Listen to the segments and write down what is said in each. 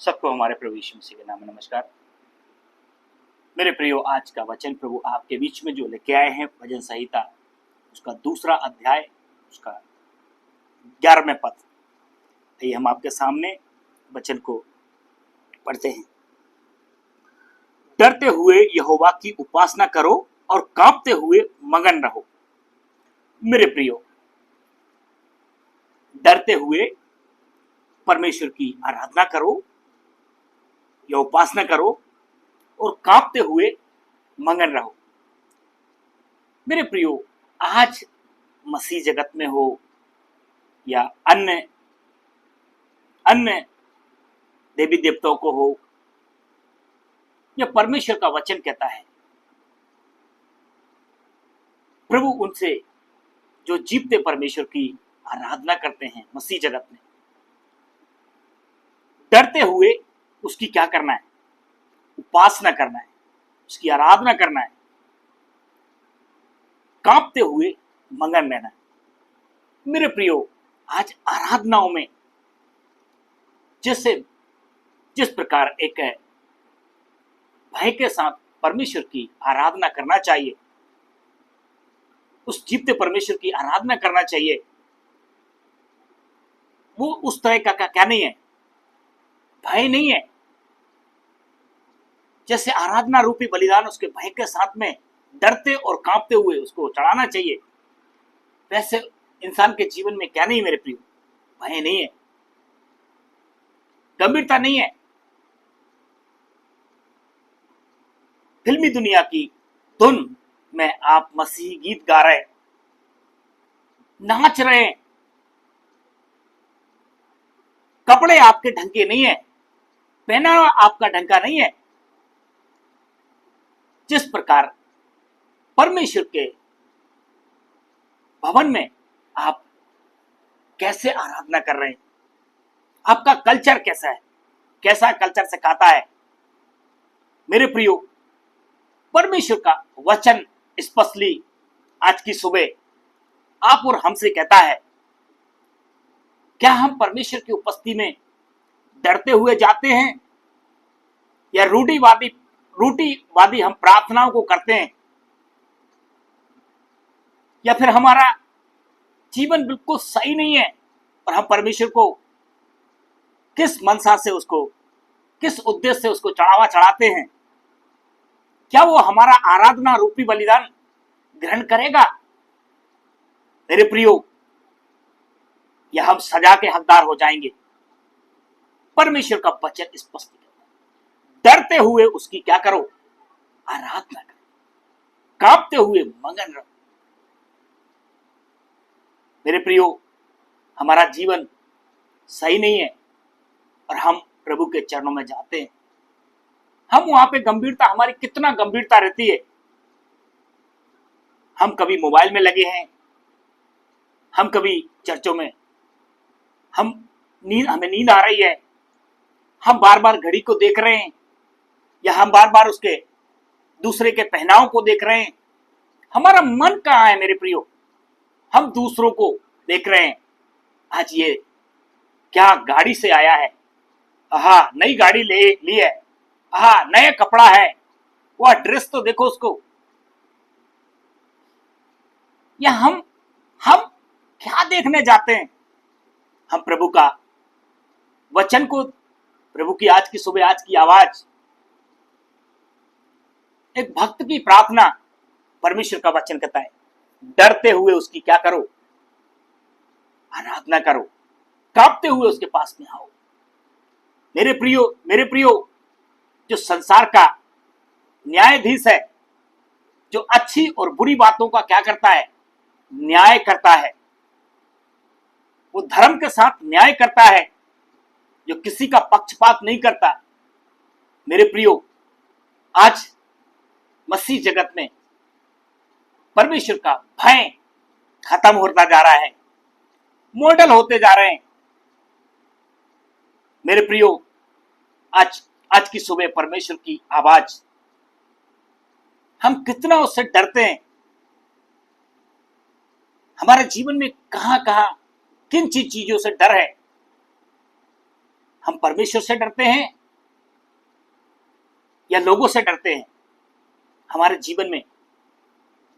सबको हमारे प्रभु यीशु मसीह के नाम में नमस्कार। मेरे प्रियो, आज का वचन प्रभु आपके बीच में जो लेके आए हैं, भजन संहिता उसका दूसरा अध्याय, उसका 11वें पद। आइए हम आपके सामने वचन को पढ़ते हैं। डरते हुए यहोवा की उपासना करो और कांपते हुए मगन रहो। मेरे प्रियो, डरते हुए परमेश्वर की आराधना करो या उपासना करो और कांपते हुए मगन रहो। मेरे प्रियो, आज मसीह जगत में हो या अन्य देवी देवताओं को हो, या परमेश्वर का वचन कहता है प्रभु उनसे जो जीवते परमेश्वर की आराधना करते हैं मसीह जगत में, डरते हुए उसकी क्या करना है? उपासना करना है, उसकी आराधना करना है, कांपते हुए मगन रहना है। मेरे प्रियो, आज आराधनाओं में जिस प्रकार एक भय के साथ परमेश्वर की आराधना करना चाहिए, उस जीवते परमेश्वर की आराधना करना चाहिए, वो उस तरह का क्या नहीं है, भय नहीं है। जैसे आराधना रूपी बलिदान उसके भय के साथ में डरते और कांपते हुए उसको चढ़ाना चाहिए, वैसे इंसान के जीवन में क्या नहीं मेरे प्रियो, भय नहीं है, गंभीरता नहीं है। फिल्मी दुनिया की धुन में आप मसीही गीत गा रहे, नाच रहे हैं, कपड़े आपके ढंग के नहीं है, पहना आपका ढंग का नहीं है। जिस प्रकार परमेश्वर के भवन में आप कैसे आराधना कर रहे हैं, आपका कल्चर कैसा है, कैसा कल्चर सिखाता है। मेरे प्रियो, परमेश्वर का वचन स्पष्टली आज की सुबह आप और हमसे कहता है, क्या हम परमेश्वर की उपस्थिति में डरते हुए जाते हैं या रूढ़िवादी हम प्रार्थनाओं को करते हैं, या फिर हमारा जीवन बिल्कुल सही नहीं है और हम परमेश्वर को किस मनसा से, उसको किस उद्देश्य से उसको चढ़ावा चढ़ाते हैं? क्या वो हमारा आराधना रूपी बलिदान ग्रहण करेगा? मेरे प्रियो, या हम सजा के हकदार हो जाएंगे? परमेश्वर का वचन स्पष्ट है, डरते हुए उसकी क्या करो? आराधना करो, कांपते हुए मगन रहो। मेरे प्रियो, हमारा जीवन सही नहीं है और हम प्रभु के चरणों में जाते हैं, हम वहां पे गंभीरता, हमारी कितना गंभीरता रहती है। हम कभी मोबाइल में लगे हैं, हम कभी चर्चों में, हमें नींद आ रही है, हम बार बार घड़ी को देख रहे हैं, या हम बार बार उसके दूसरे के पहनाव को देख रहे हैं। हमारा मन कहाँ है मेरे प्रियो? हम दूसरों को देख रहे हैं, आज ये क्या गाड़ी से आया है, आहा नई गाड़ी ली है, आहा नया कपड़ा है, वह ड्रेस तो देखो उसको। या हम क्या देखने जाते हैं? हम प्रभु का वचन को, प्रभु की आज की सुबह, आज की आवाज, एक भक्त की प्रार्थना, परमेश्वर का वचन कहता है, डरते हुए उसकी क्या करो? आराधना करो, कांपते हुए उसके पास में आओ। मेरे प्रियो, जो संसार का न्यायाधीश है, जो अच्छी और बुरी बातों का क्या करता है? न्याय करता है। वो धर्म के साथ न्याय करता है, जो किसी का पक्षपात नहीं करता। मेरे प्रियो, आज मसीह जगत में परमेश्वर का भय खत्म होता जा रहा है, मॉडल होते जा रहे हैं। मेरे प्रियो, आज की सुबह परमेश्वर की आवाज, हम कितना उससे डरते हैं। हमारे जीवन में कहां किन चीजों से डर है? हम परमेश्वर से डरते हैं या लोगों से डरते हैं? हमारे जीवन में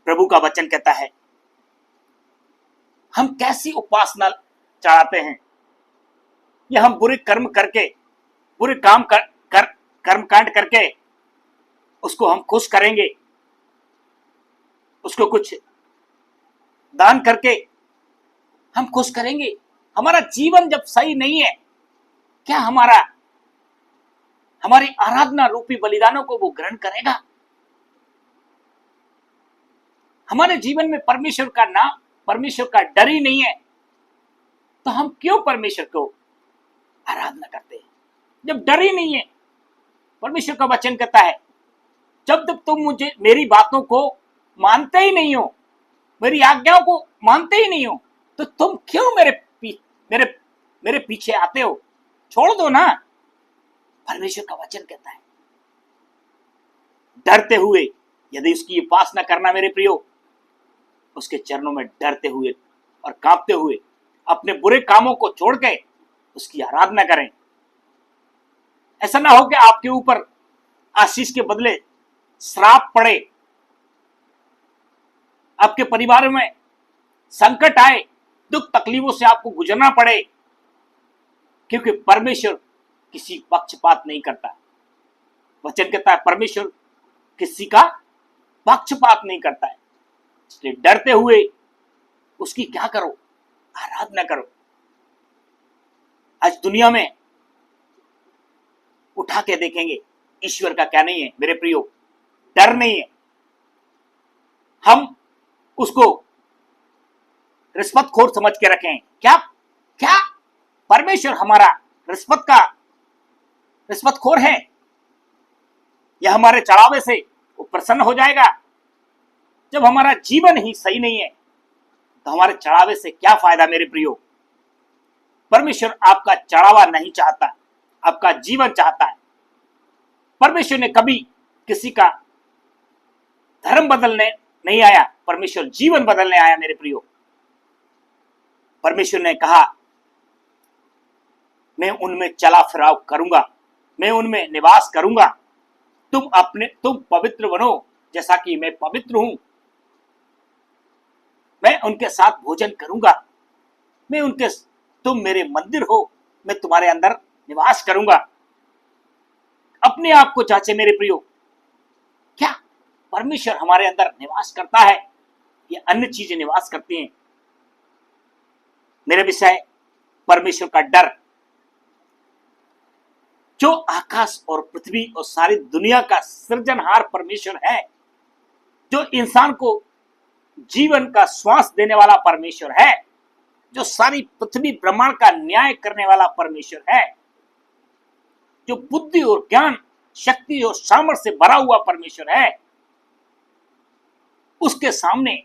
प्रभु का वचन कहता है हम कैसी उपासना चढ़ाते हैं? या हम बुरे कर्म करके, बुरे काम कर्मकांड करके उसको हम खुश करेंगे, उसको कुछ दान करके हम खुश करेंगे? हमारा जीवन जब सही नहीं है, क्या हमारी आराधना रूपी बलिदानों को वो ग्रहण करेगा? हमारे जीवन में परमेश्वर का डर ही नहीं है, तो हम क्यों परमेश्वर को आराधना करते हैं? जब डर ही नहीं है, परमेश्वर का वचन कहता है जब तक तुम मेरी बातों को मानते ही नहीं हो, मेरी आज्ञाओं को मानते ही नहीं हो, तो तुम क्यों मेरे पीछे आते हो? छोड़ दो ना। परमेश्वर का वचन कहता है डरते हुए यदि उसकी उपासना करना मेरे प्रियो, उसके चरणों में डरते हुए और कांपते हुए अपने बुरे कामों को छोड़ के उसकी आराधना करें। ऐसा ना हो कि आपके ऊपर आशीष के बदले श्राप पड़े, आपके परिवार में संकट आए, दुख तकलीफों से आपको गुजरना पड़े, क्योंकि परमेश्वर किसी पक्षपात नहीं करता। वचन कहता है परमेश्वर किसी का पक्षपात नहीं करता है। इसलिए डरते हुए उसकी क्या करो? आराधना करो। आज दुनिया में उठा के देखेंगे ईश्वर का क्या नहीं है मेरे प्रियो, डर नहीं है। हम उसको रिश्वतखोर समझ के रखें। क्या क्या परमेश्वर हमारा रिश्वतखोर है? या हमारे चढ़ावे से वो प्रसन्न हो जाएगा? जब हमारा जीवन ही सही नहीं है तो हमारे चढ़ावे से क्या फायदा मेरे प्रियो? परमेश्वर आपका चढ़ावा नहीं चाहता, आपका जीवन चाहता है। परमेश्वर ने कभी किसी का धर्म बदलने नहीं आया, परमेश्वर जीवन बदलने आया मेरे प्रियो। परमेश्वर ने कहा मैं उनमें चला फिराव करूंगा, मैं उनमें निवास करूंगा। तुम पवित्र बनो जैसा कि मैं पवित्र हूं। मैं उनके साथ भोजन करूंगा, तुम मेरे मंदिर हो, मैं तुम्हारे अंदर निवास करूंगा। अपने आप को जांचे मेरे प्रियो, क्या परमेश्वर हमारे अंदर निवास करता है या अन्य चीजें निवास करती हैं? मेरे विषय परमेश्वर का डर, जो आकाश और पृथ्वी और सारी दुनिया का सृजनहार परमेश्वर है, जो इंसान को जीवन का श्वास देने वाला परमेश्वर है, जो सारी पृथ्वी ब्रह्मांड का न्याय करने वाला परमेश्वर है, जो बुद्धि और ज्ञान, शक्ति और सामर्थ्य से भरा हुआ परमेश्वर है, उसके सामने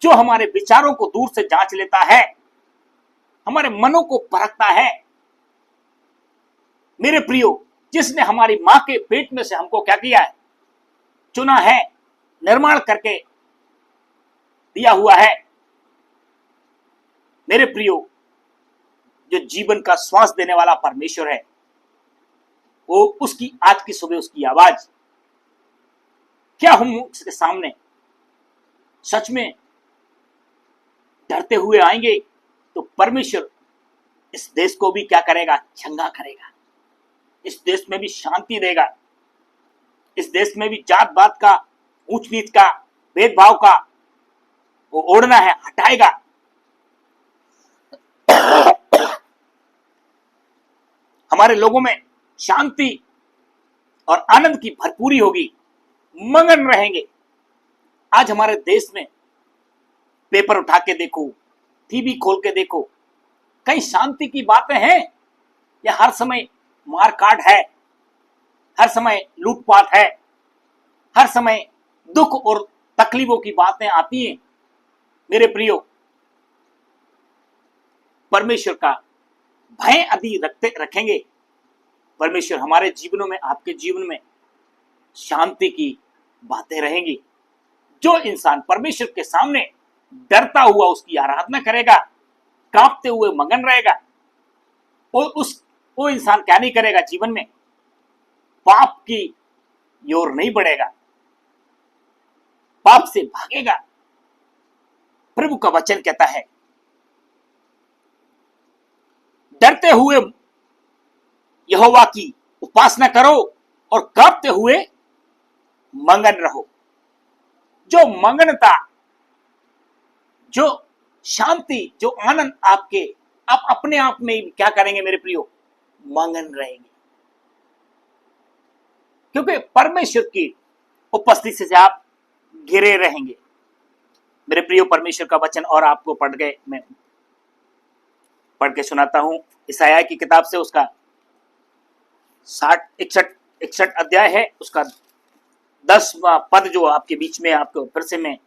जो हमारे विचारों को दूर से जांच लेता है, हमारे मनों को परखता है, मेरे प्रियो, जिसने हमारी मां के पेट में से हमको क्या किया है? चुना है, निर्माण करके दिया हुआ है। मेरे प्रियो, जो जीवन का श्वास देने वाला परमेश्वर है, वो उसकी आज की सुबह उसकी आवाज, क्या हम उसके सामने सच में डरते हुए आएंगे तो परमेश्वर इस देश को भी क्या करेगा? चंगा करेगा। इस देश में भी शांति देगा। इस देश में भी जात पात का, ऊंच नीच का, भेदभाव का वो ओढ़ना है, हटाएगा। हमारे लोगों में शांति और आनंद की भरपूरी होगी, मगन रहेंगे। आज हमारे देश में पेपर उठा के देखो, टीवी खोल के देखो, कहीं शांति की बातें हैं या हर समय मारकाट है, हर समय लूटपाट है, हर समय दुख और तकलीफों की बातें आती हैं? मेरे प्रियो, परमेश्वर का भय यदि रखेंगे, परमेश्वर हमारे जीवनों में, आपके जीवन में शांति की बातें रहेंगी। जो इंसान परमेश्वर के सामने डरता हुआ उसकी आराधना करेगा, कांपते हुए मगन रहेगा, वो इंसान क्या नहीं करेगा जीवन में? पाप की ओर नहीं बढ़ेगा, पाप से भागेगा। प्रभु का वचन कहता है, डरते हुए यहोवा की उपासना करो और कांपते हुए मगन रहो। जो मगनता, जो शांति, जो आनंद आप अपने आप में क्या करेंगे मेरे प्रियो? मगन रहेंगे, क्योंकि परमेश्वर की उपस्थिति से आप घिरे रहेंगे। मेरे प्रियो, परमेश्वर का वचन और आपको मैं पढ़ के सुनाता हूं। यशायाह की किताब से उसका 61 अध्याय है, उसका 10वां पद जो आपके बीच में आपको फिर से मैं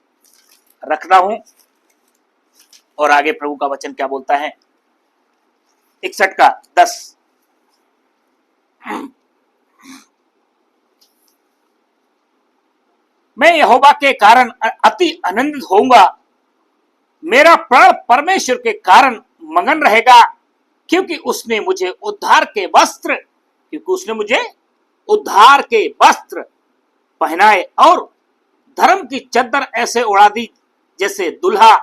रख रहा हूं, और आगे प्रभु का वचन क्या बोलता है। 61 का 10। मैं यहोवा के कारण अति आनंदित होऊंगा, मेरा प्राण परमेश्वर के कारण मगन रहेगा, क्योंकि उसने मुझे उद्धार के वस्त्र पहनाए और धर्म की चद्दर ऐसे उड़ा दी, जैसे दुल्हा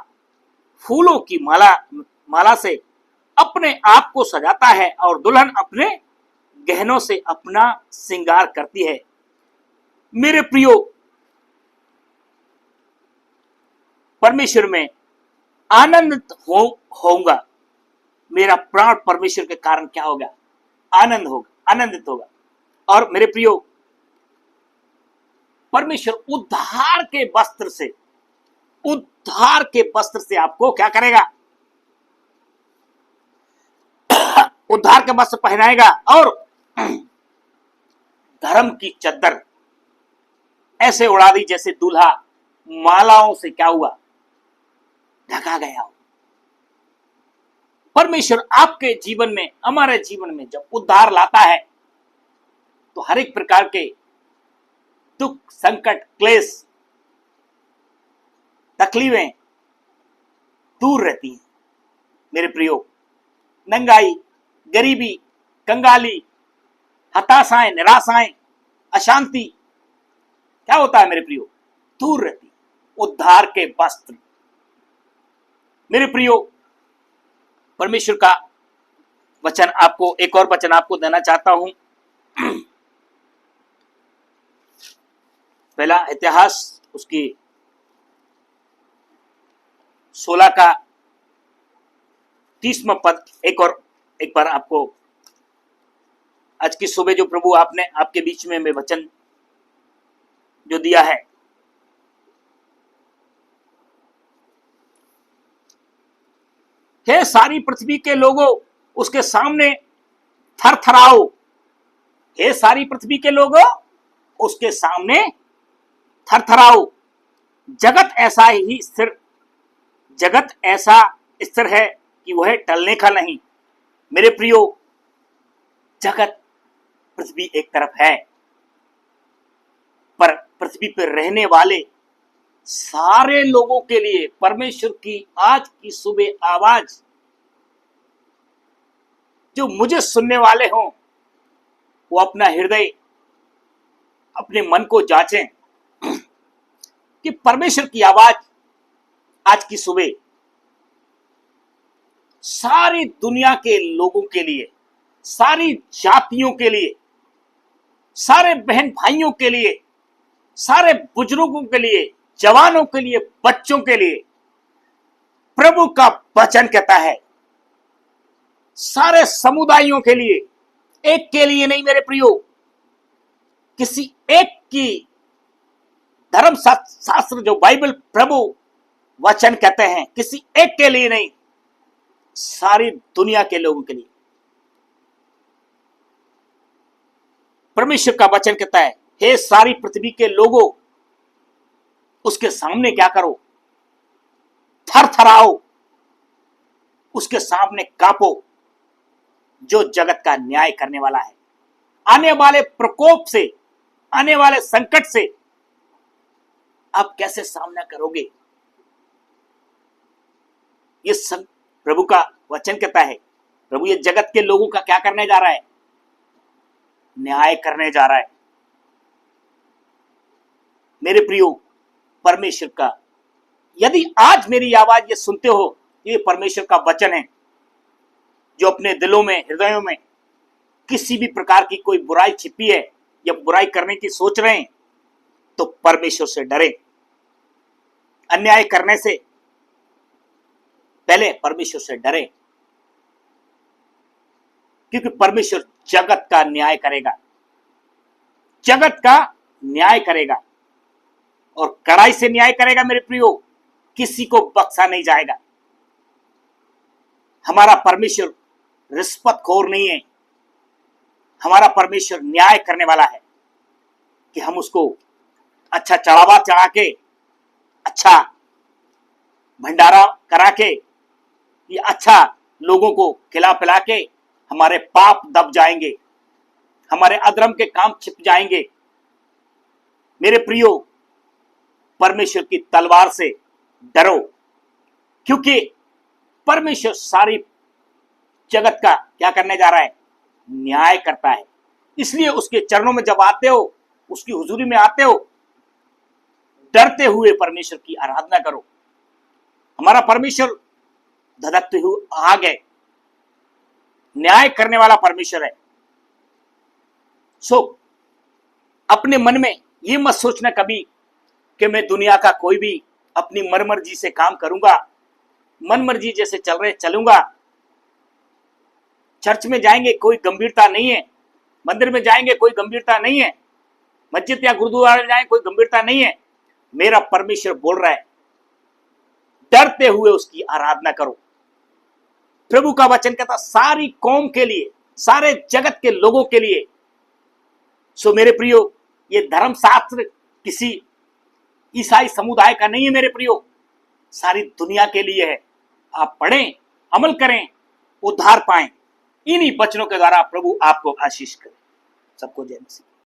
फूलों की माला से अपने आप को सजाता है और दुल्हन अपने गहनों से अपना श्रृंगार करती है। मेरे प्रियो, परमेश्वर में आनंदित होऊंगा, मेरा प्राण परमेश्वर के कारण क्या होगा? आनंदित होगा। और मेरे प्रियो, परमेश्वर उद्धार के वस्त्र से आपको क्या करेगा? उद्धार के वस्त्र पहनाएगा और धर्म की चद्दर ऐसे उड़ा दी, जैसे दूल्हा मालाओं से क्या हुआ? ढका गया हो। परमेश्वर आपके जीवन में, हमारे जीवन में जब उद्धार लाता है, तो हर एक प्रकार के दुख, संकट, क्लेश, तकलीफें दूर रहती हैं। मेरे प्रियो, नंगाई, गरीबी, कंगाली, हताशाएं, निराशाएं, अशांति क्या होता है मेरे प्रियो? दूर रहती। उद्धार के वस्त्र। मेरे प्रियो, परमेश्वर का वचन आपको, एक और वचन आपको देना चाहता हूं। पहला इतिहास उसकी 16 का 30वां पद एक बार आपको आज की सुबह जो प्रभु आपने आपके बीच में वचन जो दिया है। हे सारी पृथ्वी के लोगों, उसके सामने थरथराओ। हे सारी पृथ्वी के लोगों, उसके सामने थरथराओ। जगत ऐसा स्थिर है कि वह टलने का नहीं। मेरे प्रियो, जगत, पृथ्वी एक तरफ है, पर पृथ्वी पर रहने वाले सारे लोगों के लिए परमेश्वर की आज की सुबह आवाज, जो मुझे सुनने वाले हों, वो अपना हृदय, अपने मन को जांचें कि परमेश्वर की आवाज आज की सुबह सारी दुनिया के लोगों के लिए, सारी जातियों के लिए, सारे बहन भाइयों के लिए, सारे बुजुर्गों के लिए, जवानों के लिए, बच्चों के लिए प्रभु का वचन कहता है। सारे समुदायों के लिए, एक के लिए नहीं मेरे प्रियो, किसी एक की धर्म शास्त्र जो बाइबल प्रभु वचन कहते हैं, किसी एक के लिए नहीं, सारी दुनिया के लोगों के लिए परमेश्वर का वचन कहता है। हे सारी पृथ्वी के लोगों, उसके सामने क्या करो? थरथराओ, उसके सामने कांपो, जो जगत का न्याय करने वाला है। आने वाले प्रकोप से, आने वाले संकट से आप कैसे सामना करोगे? ये सब प्रभु का वचन कहता है। प्रभु ये जगत के लोगों का क्या करने जा रहा है? न्याय करने जा रहा है। मेरे प्रियो, परमेश्वर का, यदि आज मेरी आवाज ये सुनते हो, ये परमेश्वर का वचन है, जो अपने दिलों में, हृदयों में किसी भी प्रकार की कोई बुराई छिपी है या बुराई करने की सोच रहे हैं, तो परमेश्वर से डरें। अन्याय करने से पहले परमेश्वर से डरें, क्योंकि परमेश्वर जगत का न्याय करेगा, जगत का न्याय करेगा और कड़ाई से न्याय करेगा। मेरे प्रियो, किसी को बख्शा नहीं जाएगा। हमारा परमेश्वर रिश्वतखोर नहीं है। हमारा परमेश्वर न्याय करने वाला है कि हम उसको अच्छा चढ़ावा चढ़ा के, अच्छा भंडारा करा के, ये अच्छा लोगों को खिला पिला के हमारे पाप दब जाएंगे, हमारे अधर्म के काम छिप जाएंगे। मेरे प्रियो, परमेश्वर की तलवार से डरो, क्योंकि परमेश्वर सारी जगत का क्या करने जा रहा है? न्याय करता है। इसलिए उसके चरणों में जब आते हो, उसकी हुजूरी में आते हो, डरते हुए परमेश्वर की आराधना करो। हमारा परमेश्वर धधकते हुए आग है, न्याय करने वाला परमेश्वर है। सो अपने मन में ये मत सोचना कभी कि मैं दुनिया का कोई भी अपनी मनमर्जी से काम करूंगा, मनमर्जी जैसे चल रहे चलूंगा। चर्च में जाएंगे कोई गंभीरता नहीं है, मंदिर में जाएंगे कोई गंभीरता नहीं है, मस्जिद या गुरुद्वारे जाएं कोई गंभीरता नहीं है। मेरा परमेश्वर बोल रहा है, डरते हुए उसकी आराधना करो। प्रभु का वचन कहता सारी कौम के लिए, सारे जगत के लोगों के लिए। सो मेरे प्रियो, ये धर्मशास्त्र किसी ईसाई समुदाय का नहीं है मेरे प्रियो, सारी दुनिया के लिए है। आप पढ़ें, अमल करें, उद्धार पाएं। इन्हीं वचनों के द्वारा प्रभु आपको आशीष करे। सबको जय मसीह।